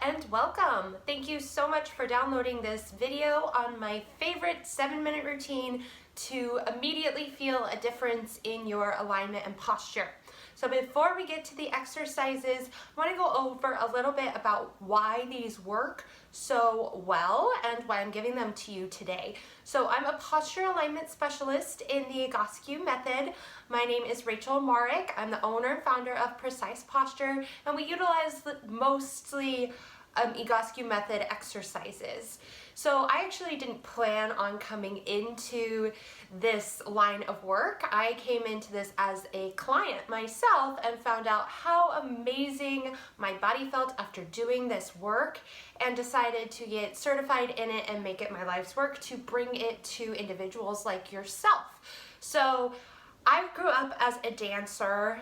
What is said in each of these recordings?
and welcome. Thank you so much for downloading this video on my favorite 7-minute routine to immediately feel a difference in your alignment and posture. So before we get to the exercises, I want to go over a little bit about why these work so well and why I'm giving them to you today. So I'm a posture alignment specialist in the Egoscue method. My name is Marek. I'm the owner and founder of Precise Posture, and we utilize mostly Egoscue method exercises. So I actually didn't plan on coming into this line of work. I came into this as a client myself and found out how amazing my body felt after doing this work and decided to get certified in it and make it my life's work to bring it to individuals like yourself. So I grew up as a dancer,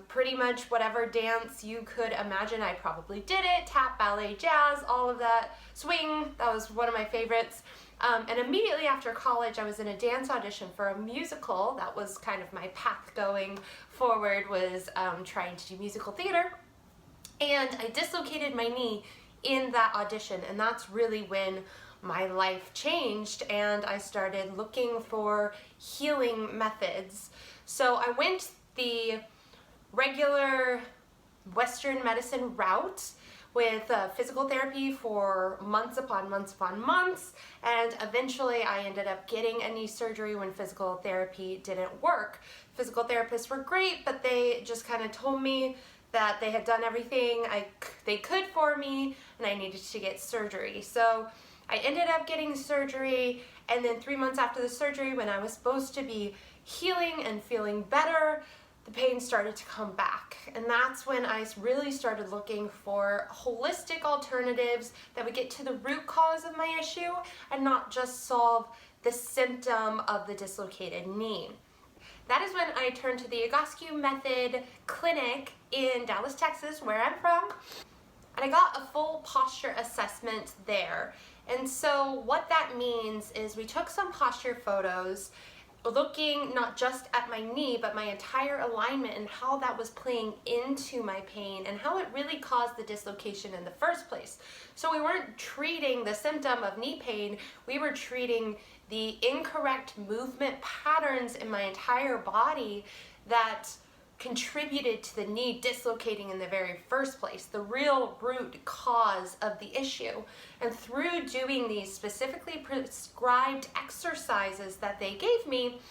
pretty much whatever dance you could imagine, I probably did it. Tap, ballet, jazz, all of that. Swing, that was one of my favorites. And immediately after college, I was in a dance audition for a musical. That was kind of my path going forward, was trying to do musical theater. And I dislocated my knee in that audition, and that's really when my life changed and I started looking for healing methods. So I went the regular Western medicine route with physical therapy for months upon months upon months, and eventually I ended up getting a knee surgery when physical therapy didn't work. Physical therapists were great, but they just kind of told me that they had done everything they could for me and I needed to get surgery. So I ended up getting surgery, and then 3 months after the surgery, when I was supposed to be healing and feeling better, the pain started to come back. And that's when I really started looking for holistic alternatives that would get to the root cause of my issue and not just solve the symptom of the dislocated knee. That is when I turned to the Egoscue method clinic in Dallas, Texas, where I'm from, and I got a full posture assessment there. And so what that means is we took some posture photos looking not just at my knee, but my entire alignment and how that was playing into my pain and how it really caused the dislocation in the first place. So we weren't treating the symptom of knee pain, we were treating the incorrect movement patterns in my entire body that contributed to the knee dislocating in the very first place, the real root cause of the issue. And through doing these specifically prescribed exercises that they gave me,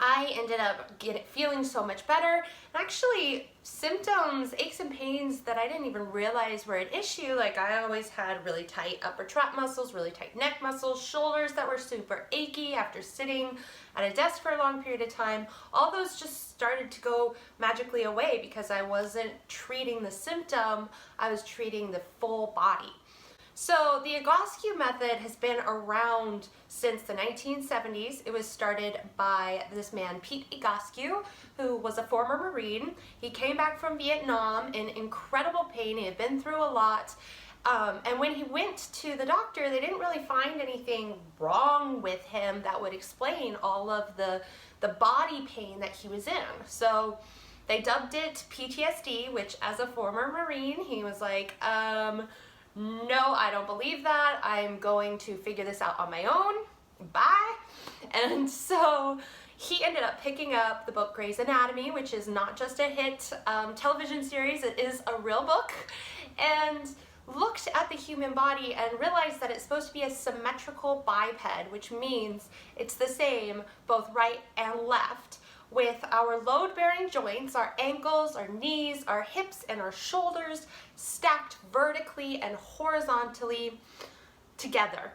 I ended up feeling so much better. Actually, symptoms, aches and pains that I didn't even realize were an issue. Like I always had really tight upper trap muscles, really tight neck muscles, shoulders that were super achy after sitting at a desk for a long period of time. All those just started to go magically away because I wasn't treating the symptom, I was treating the full body. So the Egoscue method has been around since the 1970s. It was started by this man, Pete Egoscue, who was a former Marine. He came back from Vietnam in incredible pain. He had been through a lot. And when he went to the doctor, they didn't really find anything wrong with him that would explain all of the body pain that he was in. So they dubbed it PTSD, which as a former Marine, he was like, no, I don't believe that. I'm going to figure this out on my own. Bye. And so he ended up picking up the book Grey's Anatomy, which is not just a hit television series, it is a real book, and looked at the human body and realized that it's supposed to be a symmetrical biped, which means it's the same both right and left, with our load-bearing joints, our ankles, our knees, our hips, and our shoulders stacked vertically and horizontally together.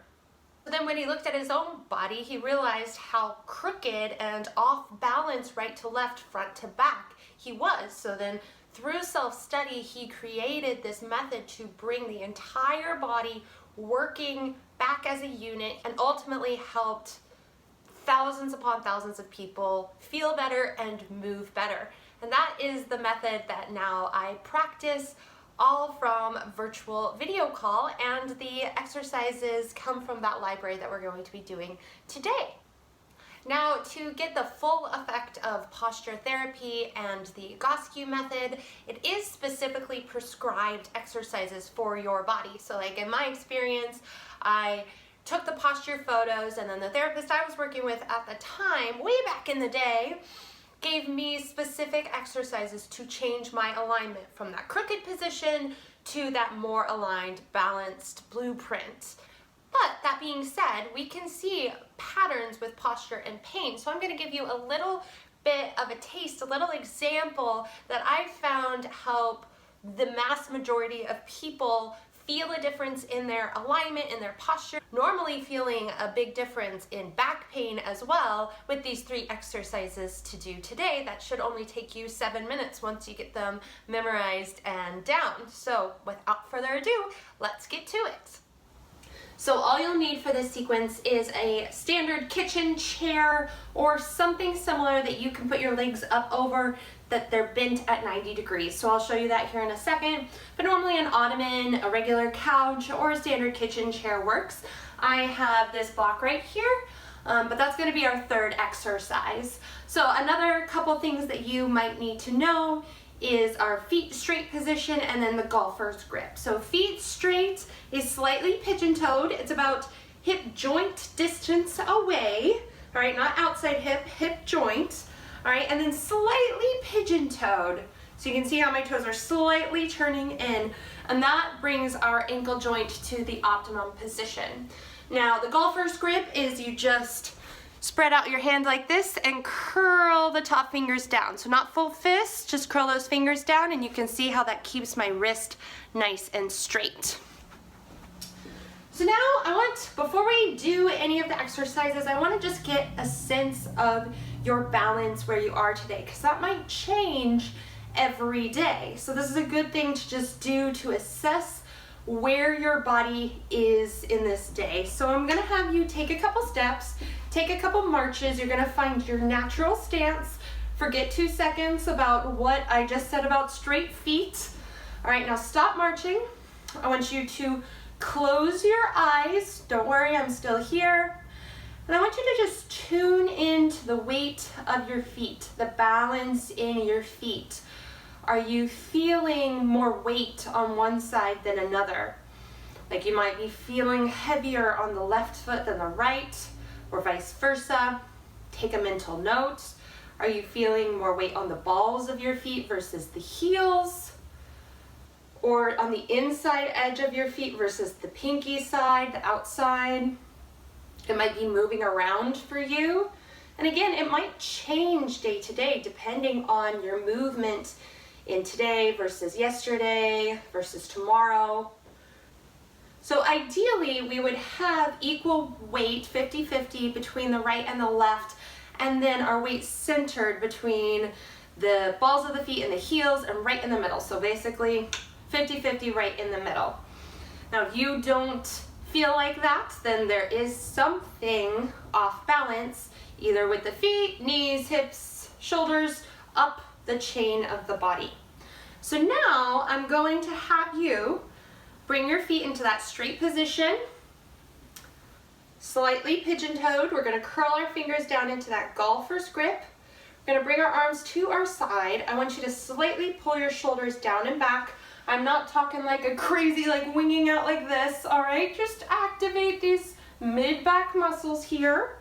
But then when he looked at his own body, he realized how crooked and off balance right to left, front to back he was. So then through self-study, he created this method to bring the entire body working back as a unit and ultimately helped thousands upon thousands of people feel better and move better. And that is the method that now I practice, all from virtual video call, and the exercises come from that library that we're going to be doing today. Now, to get the full effect of posture therapy and the Egoscue method, it is specifically prescribed exercises for your body. So like in my experience, I took the posture photos, and then the therapist I was working with at the time, way back in the day, gave me specific exercises to change my alignment from that crooked position to that more aligned, balanced blueprint. But that being said, we can see patterns with posture and pain. So I'm going to give you a little bit of a taste, a little example that I found help the mass majority of people feel a difference in their alignment, in their posture, normally feeling a big difference in back pain as well with these 3 exercises to do today that should only take you 7 minutes once you get them memorized and down. So without further ado, let's get to it. So all you'll need for this sequence is a standard kitchen chair or something similar that you can put your legs up over, that they're bent at 90 degrees. So I'll show you that here in a second. But normally an ottoman, a regular couch, or a standard kitchen chair works. I have this block right here, but that's going to be our 3rd exercise. So another couple things that you might need to know is our feet straight position and then the golfer's grip. So feet straight is slightly pigeon-toed. It's about hip joint distance away, all right, not outside hip, hip joint, all right, and then slightly pigeon-toed. So you can see how my toes are slightly turning in, and that brings our ankle joint to the optimum position. Now, the golfer's grip is you just spread out your hand like this and curl the top fingers down. So not full fist, just curl those fingers down, and you can see how that keeps my wrist nice and straight. So now before we do any of the exercises, I want to just get a sense of your balance where you are today, because that might change every day. So this is a good thing to just do to assess where your body is in this day. So I'm going to have you take a couple steps, take a couple marches. You're going to find your natural stance. Forget 2 seconds about what I just said about straight feet. All right, now stop marching. I want you to close your eyes. Don't worry, I'm still here. And I want you to just tune into the weight of your feet, the balance in your feet. Are you feeling more weight on one side than another? Like you might be feeling heavier on the left foot than the right, or vice versa. Take a mental note. Are you feeling more weight on the balls of your feet versus the heels? Or on the inside edge of your feet versus the pinky side, the outside? It might be moving around for you. And again, it might change day to day depending on your movement in today versus yesterday versus tomorrow. So ideally, we would have equal weight, 50-50, between the right and the left, and then our weight centered between the balls of the feet and the heels and right in the middle. So basically 50-50 right in the middle. Now, if you don't feel like that, then there is something off balance, either with the feet, knees, hips, shoulders, up the chain of the body. So now I'm going to have you bring your feet into that straight position, slightly pigeon-toed. We're going to curl our fingers down into that golfer's grip. We're going to bring our arms to our side. I want you to slightly pull your shoulders down and back. I'm not talking like a crazy, like winging out like this, all right? Just activate these mid-back muscles here.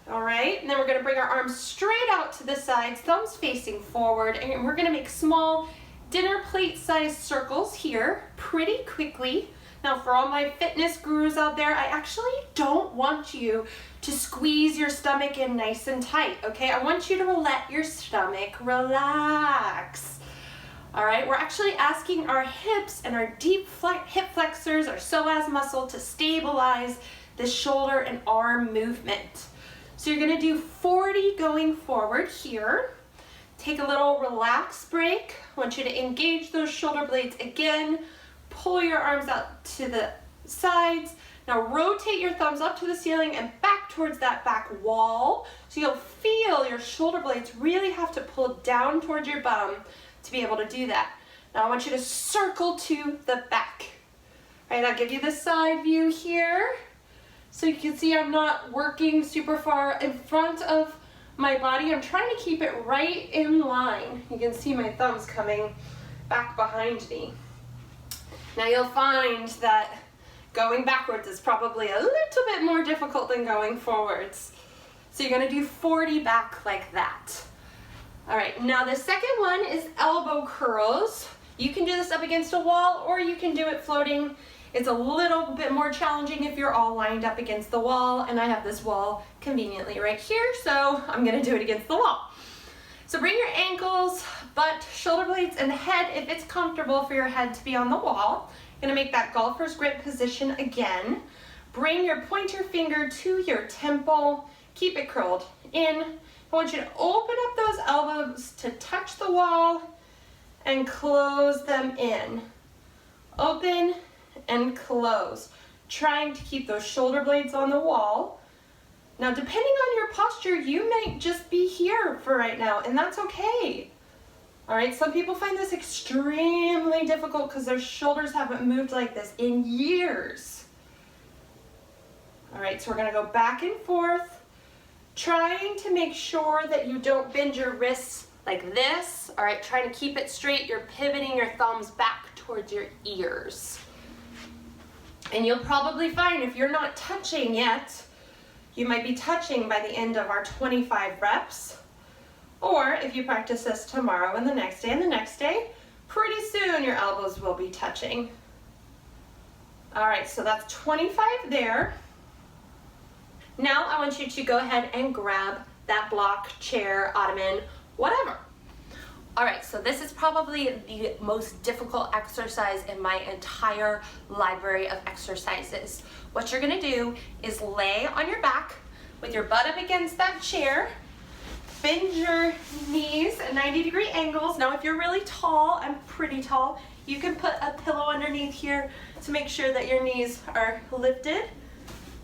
All right, and then we're gonna bring our arms straight out to the sides, thumbs facing forward, and we're gonna make small dinner plate sized circles here pretty quickly. Now for all my fitness gurus out there, I actually don't want you to squeeze your stomach in nice and tight, okay? I want you to let your stomach relax. All right, we're actually asking our hips and our deep hip flexors, our psoas muscle, to stabilize the shoulder and arm movement. So you're gonna do 40 going forward here. Take a little relax break. I want you to engage those shoulder blades again. Pull your arms out to the sides. Now rotate your thumbs up to the ceiling and back towards that back wall. So you'll feel your shoulder blades really have to pull down towards your bum to be able to do that. Now I want you to circle to the back. All right, I'll give you the side view here. So you can see I'm not working super far in front of my body. I'm trying to keep it right in line. You can see my thumbs coming back behind me. Now you'll find that going backwards is probably a little bit more difficult than going forwards. So you're gonna do 40 back like that. All right, now the second one is elbow curls. You can do this up against a wall or you can do it floating. It's a little bit more challenging if you're all lined up against the wall, and I have this wall conveniently right here, so I'm gonna do it against the wall. So bring your ankles, butt, shoulder blades, and head, if it's comfortable for your head to be on the wall. You're gonna make that golfer's grip position again. Bring your pointer finger to your temple, keep it curled in. I want you to open up those elbows to touch the wall and close them in. Open and close, trying to keep those shoulder blades on the wall. Now, depending on your posture, you might just be here for right now, and that's okay. All right, some people find this extremely difficult because their shoulders haven't moved like this in years. All right, so we're gonna go back and forth, trying to make sure that you don't bend your wrists like this. All right, trying to keep it straight. You're pivoting your thumbs back towards your ears. And you'll probably find if you're not touching yet, you might be touching by the end of our 25 reps. Or if you practice this tomorrow and the next day and the next day, pretty soon your elbows will be touching. All right, so that's 25 there. Now I want you to go ahead and grab that block, chair, ottoman, whatever. All right, so this is probably the most difficult exercise in my entire library of exercises. What you're gonna do is lay on your back with your butt up against that chair, bend your knees at 90-degree angles. Now, if you're really tall, I'm pretty tall, you can put a pillow underneath here to make sure that your knees are lifted,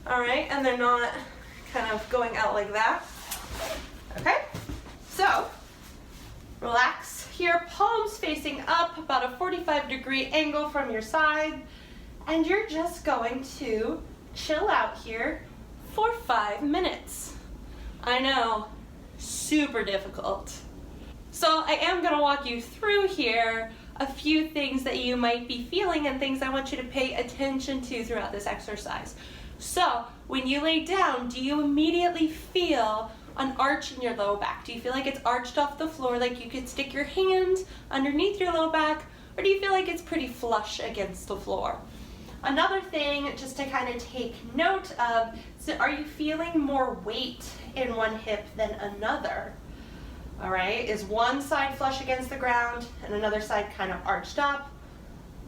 all right, and they're not kind of going out like that, okay? So, relax here, palms facing up, about a 45-degree angle from your side, and you're just going to chill out here for 5 minutes. I know, super difficult. So I am gonna walk you through here a few things that you might be feeling and things I want you to pay attention to throughout this exercise. So when you lay down, do you immediately feel an arch in your low back? Do you feel like it's arched off the floor, like you could stick your hand underneath your low back, or do you feel like it's pretty flush against the floor? Another thing just to kind of take note of, so are you feeling more weight in one hip than another? All right, is one side flush against the ground and another side kind of arched up?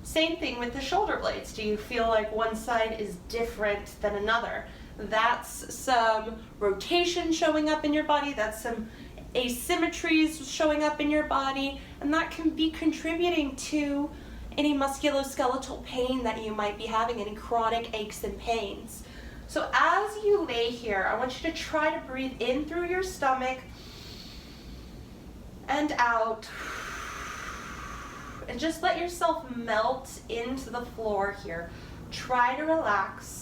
Same thing with the shoulder blades. Do you feel like one side is different than another? That's some rotation showing up in your body, that's some asymmetries showing up in your body, and that can be contributing to any musculoskeletal pain that you might be having, any chronic aches and pains. So as you lay here, I want you to try to breathe in through your stomach and out, and just let yourself melt into the floor here. Try to relax.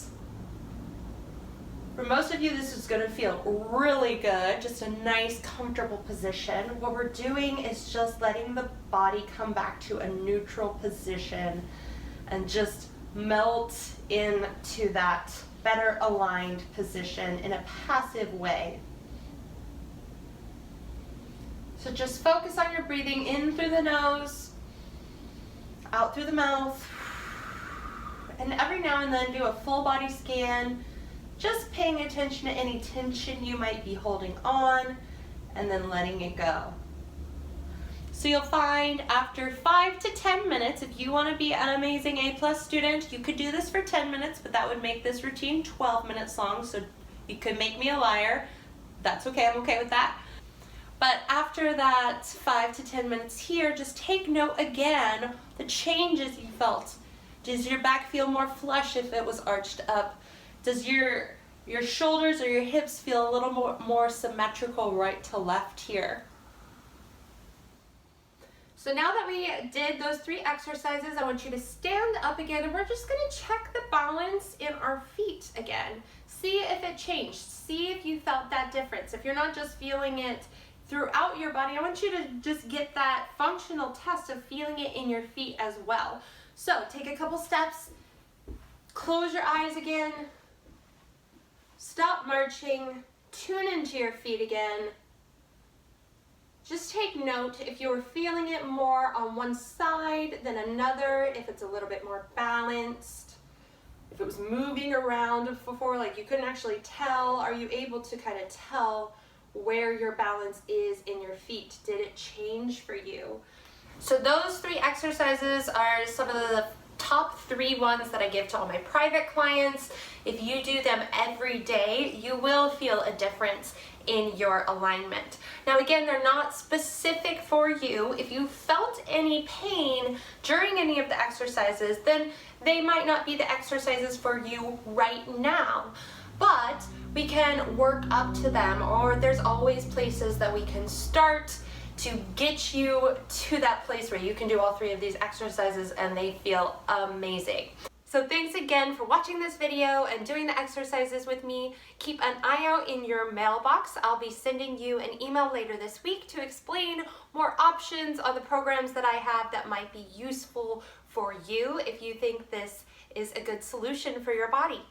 For most of you, this is gonna feel really good, just a nice, comfortable position. What we're doing is just letting the body come back to a neutral position and just melt into that better aligned position in a passive way. So just focus on your breathing in through the nose, out through the mouth, and every now and then do a full body scan, just paying attention to any tension you might be holding on and then letting it go. So you'll find after 5 to 10 minutes, if you want to be an amazing A+ student, you could do this for 10 minutes, but that would make this routine 12 minutes long, so you could make me a liar. That's okay, I'm okay with that. But after that 5 to 10 minutes here, just take note again the changes you felt. Does your back feel more flush if it was arched up? Does your shoulders or your hips feel a little more symmetrical right to left here? So now that we did those 3 exercises, I want you to stand up again, and we're just gonna check the balance in our feet again. See if it changed. See if you felt that difference. If you're not just feeling it throughout your body, I want you to just get that functional test of feeling it in your feet as well. So take a couple steps, close your eyes again, stop marching, tune into your feet again. Just take note if you're feeling it more on one side than another, if it's a little bit more balanced, if it was moving around before, like you couldn't actually tell. Are you able to kind of tell where your balance is in your feet? Did it change for you? So those 3 exercises are some of the top 3 ones that I give to all my private clients. If you do them every day, you will feel a difference in your alignment. Now again, they're not specific for you. If you felt any pain during any of the exercises, then they might not be the exercises for you right now. But we can work up to them, or there's always places that we can start to get you to that place where you can do all 3 of these exercises and they feel amazing. So thanks again for watching this video and doing the exercises with me. Keep an eye out in your mailbox. I'll be sending you an email later this week to explain more options on the programs that I have that might be useful for you if you think this is a good solution for your body.